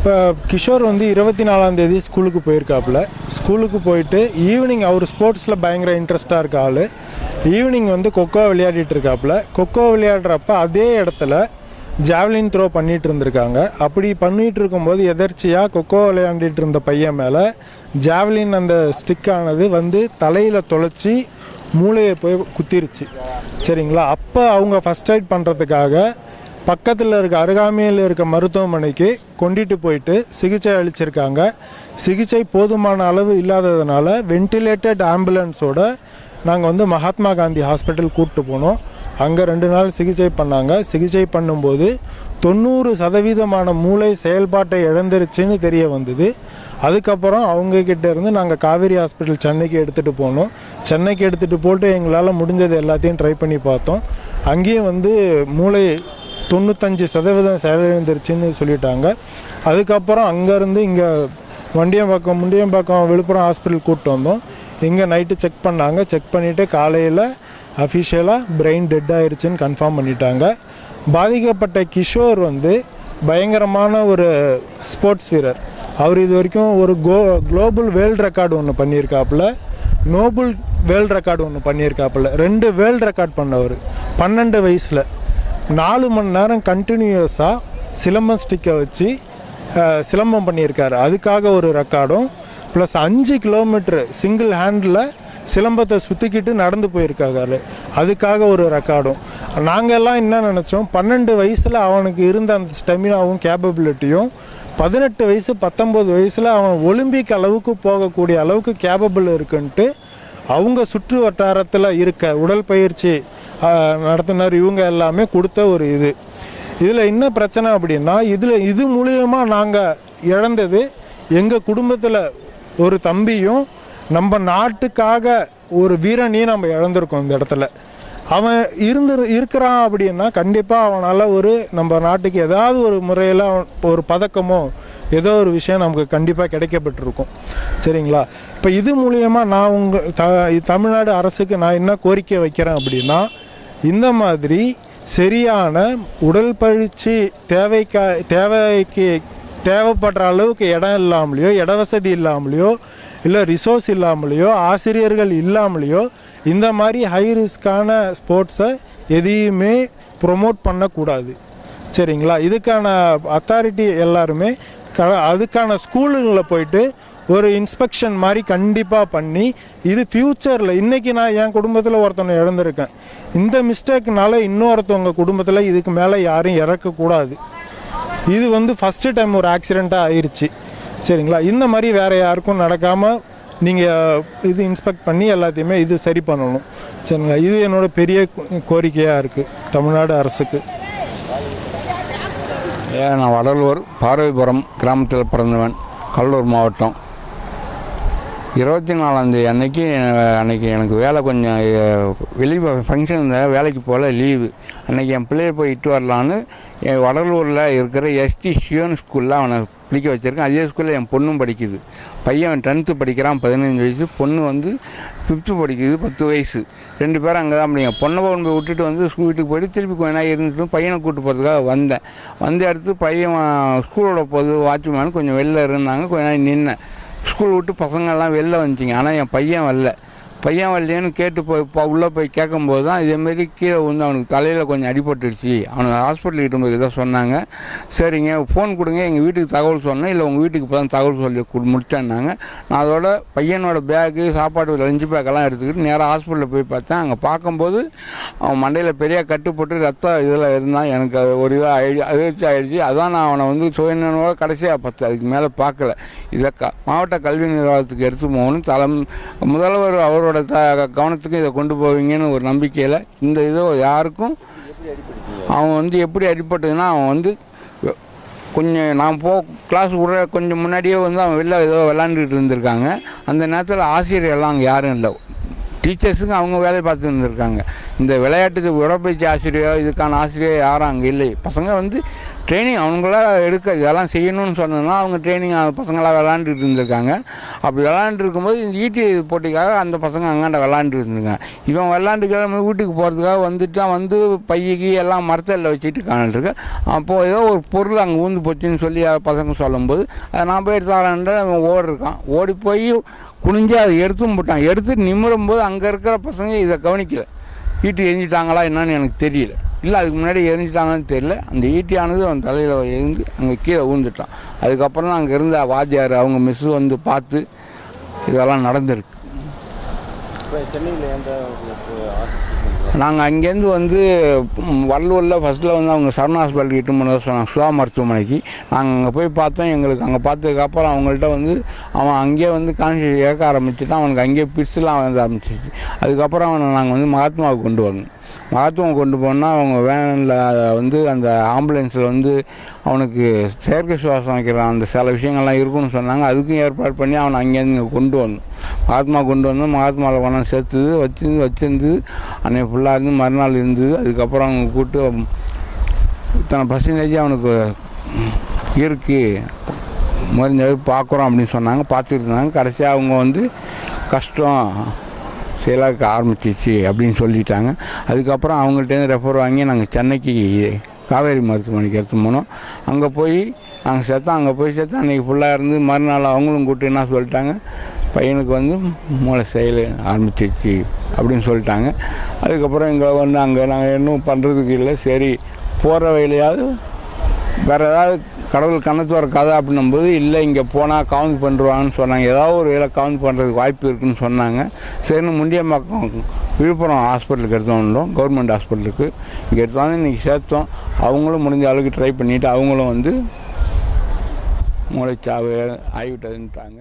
இப்போ கிஷோர் வந்து 24ஆம் தேதி ஸ்கூலுக்கு போயிருக்காப்புல. ஸ்கூலுக்கு போயிட்டு ஈவினிங் அவர் ஸ்போர்ட்ஸில் பயங்கர இன்ட்ரெஸ்டாக இருக்க ஆள். ஈவினிங் வந்து கொக்கோ விளையாடிட்டு இருக்காப்புல. கொக்கோ விளையாடுறப்ப அதே இடத்துல ஜாவ்லின் த்ரோ பண்ணிகிட்டு இருந்திருக்காங்க. அப்படி பண்ணிகிட்டு இருக்கும்போது எதர்ச்சியாக கொக்கோ விளையாண்டிட்டு இருந்த பையன் மேலே ஜாவ்லின் அந்த ஸ்டிக்கானது வந்து தலையில் தொலைச்சி மூளையை போய் குத்திருச்சு. சரிங்களா? அப்போ அவங்க ஃபஸ்ட் எய்ட் பண்ணுறதுக்காக பக்கத்தில் இருக்க அருகாமையில் இருக்க மருத்துவமனைக்கு கொண்டுட்டு போயிட்டு சிகிச்சை அளிச்சிருக்காங்க. சிகிச்சை போதுமான அளவு இல்லாததுனால வென்டிலேட்டட் ஆம்புலன்ஸோட நாங்கள் வந்து மகாத்மா காந்தி ஹாஸ்பிட்டல் கூப்பிட்டு போனோம். அங்கே 2 நாள் சிகிச்சை பண்ணாங்க. சிகிச்சை பண்ணும்போது 90% மூளை செயல்பாட்டை இழந்துருச்சுன்னு தெரிய வந்தது. அதுக்கப்புறம் அவங்கக்கிட்ட இருந்து நாங்கள் காவேரி ஹாஸ்பிட்டல் சென்னைக்கு எடுத்துகிட்டு போனோம். சென்னைக்கு எடுத்துகிட்டு போட்டு எங்களால் முடிஞ்சது எல்லாத்தையும் ட்ரை பண்ணி பார்த்தோம். அங்கேயும் வந்து மூளை 95% செயலிழந்துருச்சுன்னு சொல்லிட்டாங்க. அதுக்கப்புறம் அங்கேருந்து இங்கே முண்டியம்பாக்கம் விழுப்புரம் ஹாஸ்பிட்டல் கூப்பிட்டு வந்தோம். இங்கே நைட்டு செக் பண்ணாங்க. செக் பண்ணிவிட்டு காலையில் அஃபிஷியலாக பிரெயின் டெட் ஆயிடுச்சுன்னு கன்ஃபார்ம் பண்ணிட்டாங்க. பாதிக்கப்பட்ட கிஷோர் வந்து பயங்கரமான ஒரு ஸ்போர்ட்ஸ் வீரர். அவர் இது வரைக்கும் ஒரு குளோபல் வேர்ல்டு ரெக்கார்டு ஒன்று பண்ணியிருக்காப்புல, நோபல் வேர்ல்டு ரெக்கார்டு ஒன்று பண்ணியிருக்காப்புல. 2 வேர்ல்டு ரெக்கார்ட் பண்ணவர் 12 வயசில் 4 மணி நேரம் கண்டினியூஸாக சிலம்பம் ஸ்டிக்கை வச்சு சிலம்பம் பண்ணியிருக்காரு. அதுக்காக ஒரு ரெக்கார்டும் ப்ளஸ் 5 கிலோமீட்ரு சிங்கிள் ஹேண்டில் சிலம்பத்தை சுற்றிக்கிட்டு நடந்து போயிருக்காரு. அதுக்காக ஒரு ரெக்கார்டும். நாங்கள் எல்லாம் என்ன நினச்சோம், 12 வயசில் அவனுக்கு இருந்த அந்த ஸ்டெமினாவும் கேப்பபிலிட்டியும் 18 வயசு 19 வயசில் அவன் ஒலிம்பிக் அளவுக்கு போகக்கூடிய அளவுக்கு கேப்பபிள் இருக்குன்ட்டு அவங்க சுற்று வட்டாரத்தில் இருக்க உடல் பயிற்சி நடத்துனர் இவங்க எல்லாமே கொடுத்த ஒரு இதில் என்ன பிரச்சனை அப்படின்னா, இது மூலியமாக நாங்கள் இழந்தது எங்கள் குடும்பத்தில் ஒரு தம்பியும் நம்ம நாட்டுக்காக ஒரு வீரனையும் நம்ம இழந்திருக்கோம். இந்த இடத்துல அவன் இருக்கிறான் அப்படின்னா கண்டிப்பாக அவனால் நம்ம நாட்டுக்கு ஏதாவது ஒரு முறையில் ஒரு பதக்கமோ ஏதோ ஒரு விஷயம் நமக்கு கண்டிப்பாக கிடைக்கப்பட்டிருக்கும். சரிங்களா? இப்போ இது மூலியமாக நான் தமிழ்நாடு அரசுக்கு நான் என்ன கோரிக்கை வைக்கிறேன் அப்படின்னா, இந்த மாதிரி சரியான உடல் பயிற்சி தேவைப்படுற அளவுக்கு இடம் இல்லாமலையோ, இட வசதி இல்லாமலையோ, இல்லை ரிசோர்ஸ் இல்லாமலையோ, ஆசிரியர்கள் இல்லாமலையோ இந்த மாதிரி ஹை ரிஸ்கான ஸ்போர்ட்ஸை எதையுமே ப்ரொமோட் பண்ணக்கூடாது. சரிங்களா? இதுக்கான அத்தாரிட்டி எல்லாருமே அதுக்கான ஸ்கூலுங்களில் போயிட்டு ஒரு இன்ஸ்பெக்ஷன் மாதிரி கண்டிப்பாக பண்ணி, இது ஃப்யூச்சரில் இன்றைக்கி நான் என் குடும்பத்தில் ஒருத்தனை இழந்திருக்கேன். இந்த மிஸ்டேக்னால இன்னொருத்தவங்க குடும்பத்தில் இதுக்கு மேலே யாரும் இறக்கக்கூடாது. இது வந்து ஃபஸ்ட்டு டைம் ஒரு ஆக்சிடெண்ட்டாக ஆயிடுச்சு. சரிங்களா? இந்த மாதிரி வேறு யாருக்கும் நடக்காமல் நீங்கள் இது இன்ஸ்பெக்ட் பண்ணி எல்லாத்தையுமே இது சரி பண்ணணும். சரிங்களா? இது என்னோட பெரிய கோரிக்கையாக இருக்குது தமிழ்நாடு அரசுக்கு. நான் வடலூர் பார்வைபுரம் கிராமத்தில் பிறந்தவன், கடலூர் மாவட்டம். 24ஆம் தேதி அன்னைக்கு எனக்கு வேலை கொஞ்சம் வெளியே ஃபங்க்ஷன் இருந்தால் வேலைக்கு போகல, லீவு. அன்றைக்கி என் பிள்ளையை போய் இட்டு வரலான்னு என் வடலூரில் இருக்கிற எஸ்டி சியோன் ஸ்கூலில் அவனை படிக்க வச்சுருக்கேன். அதே ஸ்கூலில் என் பொண்ணும் படிக்குது. பையன் 10th படிக்கிறான், 15 வயசு. பொண்ணு வந்து 5th படிக்குது, 10 வயசு. 2 பேரும் அங்கே தான் படிங்க. பொண்ணை கொண்டு போய் விட்டுட்டு வந்து வீட்டுக்கு போய்ட்டு திருப்பி கொஞ்ச நாள் இருந்துட்டு பையனை கூப்பிட்டு போகிறதுக்காக வந்த அடுத்து பையன் ஸ்கூலோட போது வாட்ச்மேன் கொஞ்சம் வெளில இருந்தாங்க. கொஞ்ச நாள் நின்னேன். ஸ்கூல் விட்டு பசங்கள்லாம் வெளில வந்துச்சிங்க. ஆனால் என் பையன் வரலேன்னு கேட்டு உள்ளே போய் கேட்கும்போது தான் இதேமாரி கீழே வந்து அவனுக்கு தலையில் கொஞ்சம் அடிபட்டுடுச்சு, அவனுக்கு ஹாஸ்பிட்டலுக்கிட்ட போய் இதை சொன்னாங்க. சரிங்க, ஃபோன் கொடுங்க, எங்கள் வீட்டுக்கு தகவல் சொன்னேன். இல்லை உங்கள் வீட்டுக்கு இப்போ தான் தகவல் சொல்லி முடிச்சேன்னாங்க. நான் அதோட பையனோட பேக்கு, சாப்பாடு, லஞ்சு பேக்கெல்லாம் எடுத்துக்கிட்டு நேராக ஹாஸ்பிட்டலில் போய் பார்த்தேன். அங்கே பார்க்கும்போது அவன் மண்டையில் பெரிய கட்டுப்பட்டு ரத்தம் இதில் இருந்தான். எனக்கு அது ஒரு இதாக அதிர்ச்சி ஆகிடுச்சு. அதான் நான் அவனை வந்து சுயநலனோட கடைசியாக பார்த்தேன், அதுக்கு மேலே பார்க்கல. இதை மாவட்ட கல்வி நிர்வாகத்துக்கு எடுத்து போகணும். முதல்வர் அவரோட கவனத்துக்கு இதை கொண்டு போவீங்கன்னு ஒரு நம்பிக்கையில் இந்த இதோ யாருக்கும் அவன் வந்து எப்படி அடிபட்டதுன்னா, அவன் வந்து கொஞ்சம் நான் கிளாஸ் விட கொஞ்சம் முன்னாடியே வந்து அவன் வெளில ஏதோ விளாண்டுட்டு இருந்திருக்காங்க. அந்த நேரத்தில் ஆசிரியர்லாம் அங்கே யாரும் இல்லை. டீச்சர்ஸுக்கு அவங்க வேலையை பார்த்து இருந்திருக்காங்க. இந்த விளையாட்டுக்கு உடற்பயிற்சி ஆசிரியர், இதுக்கான ஆசிரியர் யாரும் அங்கே இல்லை. பசங்க வந்து ட்ரைனிங் அவங்களா எடுக்க இதெல்லாம் செய்யணும்னு சொன்னதுனா அவங்க ட்ரைனிங் பசங்களாம் விளாண்டுட்டு இருந்திருக்காங்க. அப்படி விளாண்டு இருக்கும்போது இந்த ஈட்டி போட்டிக்காக அந்த பசங்க அங்காண்ட விளாண்டு இருந்திருக்காங்க. இவன் விளாண்டு கிளம்பி வீட்டுக்கு போகிறதுக்காக வந்துட்டான். வந்து பையக்கு எல்லாம் மரத்தில் வச்சுட்டு காணிட்டுருக்கு. அப்போது ஏதோ ஒரு பொருள் அங்கே ஊந்து போச்சுன்னு சொல்லி பசங்க சொல்லும்போது அதை நான் போய் எடுத்தாரன்ற அவன் ஓடிருக்கான். ஓடி போய் குனிஞ்சு அதை எடுத்தும் போட்டான். எடுத்து நிமிரும்போது அங்கே இருக்கிற பசங்க இதை கவனிக்கலை. ஈட்டி எரிஞ்சிட்டாங்களா என்னன்னு எனக்கு தெரியல. இல்லை அதுக்கு முன்னாடி எரிஞ்சிட்டாங்கன்னு தெரியல. அந்த ஈட்டியானது அவன் தலையில் எரிஞ்சு அங்கே கீழே ஊந்துட்டான். அதுக்கப்புறம் தான் அங்கே இருந்த வாத்தியார் அவங்க மிஸ்ஸு வந்து பார்த்து இதெல்லாம் நடந்திருக்கு. நாங்கள் அங்கேருந்து வந்து வள்ளூரில் ஃபஸ்ட்டில் வந்து அவங்க சரண் ஹாஸ்பிட்டலுக்கு இட்டு போனதாக சொன்னாங்க, சுதா மருத்துவமனைக்கு. நாங்கள் அங்கே போய் பார்த்தோம். எங்களுக்கு அங்கே பார்த்ததுக்கப்புறம் அவங்கள்ட்ட வந்து அவன் அங்கேயே வந்து கான்சியஸ் இழக்க ஆரம்பிச்சுட்டான். அவனுக்கு அங்கேயே பிட்ஸ்லாம் வந்து ஆரம்பிச்சிச்சு. அதுக்கப்புறம் அவனை நாங்கள் வந்து மகாத்மாவுக்கு கொண்டு வரணும். மகாத்மாவை கொண்டு போனால் அவங்க வேனில் வந்து அந்த ஆம்புலன்ஸில் வந்து அவனுக்கு செயற்கை சுவாசம் வைக்கிறான் அந்த சில விஷயங்கள்லாம் இருக்குன்னு சொன்னாங்க. அதுக்கும் ஏற்பாடு பண்ணி அவனை அங்கேருந்து இங்கே கொண்டு வந்தோம். மகாத்மா கொண்டு வந்தோம். மகாத்மாவில் கொண்டாந்து சேர்த்துது வச்சிருந்து அன்னைக்கு ஃபுல்லாக இருந்து மறுநாள் இருந்தது. அதுக்கப்புறம் அவங்க கூப்பிட்டு இத்தனை பர்சன்டேஜ் அவனுக்கு இருக்குது மருந்து பார்க்குறோம் அப்படின்னு சொன்னாங்க. பார்த்துட்டு இருந்தாங்க. கடைசியாக அவங்க வந்து கஷ்டம் செயலாக்க ஆரம்பிச்சிச்சு அப்படின்னு சொல்லிட்டாங்க. அதுக்கப்புறம் அவங்கள்ட்டேருந்து ரெஃபர் வாங்கி நாங்கள் சென்னைக்கு காவேரி மருத்துவமனைக்கு எடுத்து போனோம். அங்கே போய் நாங்கள் சேர்த்தோம். அங்கே போய் சேர்த்தோம். அன்றைக்கி ஃபுல்லாக இருந்து மறுநாள் அவங்களும் கூப்பிட்டு என்ன சொல்லிட்டாங்க, பையனுக்கு வந்து மூளை செயல் ஆரம்பிச்சிச்சு அப்படின்னு சொல்லிட்டாங்க. அதுக்கப்புறம் இங்கே வந்து அங்கே நாங்கள் இன்னும் பண்ணுறதுக்கு இல்லை. சரி போகிற வழியாவது வேறு ஏதாவது கடவுள் கணத்து வர கதை அப்படின்னும்போது இல்லை இங்கே போனால் கவுண்ட் பண்ணுவாங்கன்னு சொன்னாங்க. ஏதாவது ஒரு வேலை கவுண்ட் பண்ணுறதுக்கு வாய்ப்பு இருக்குதுன்னு சொன்னாங்க. சரின்னு முண்டியம்பாக்கம் விழுப்புரம் ஹாஸ்பிட்டலுக்கு எடுத்தோம், கவர்மெண்ட் ஹாஸ்பிட்டலுக்கு. இங்கே எடுத்தாலும் இன்றைக்கி சேர்த்தோம். அவங்களும் முடிஞ்ச அளவுக்கு ட்ரை பண்ணிவிட்டு அவங்களும் வந்து மூளைச்சாவு ஆகிவிட்டதுன்ட்டாங்க.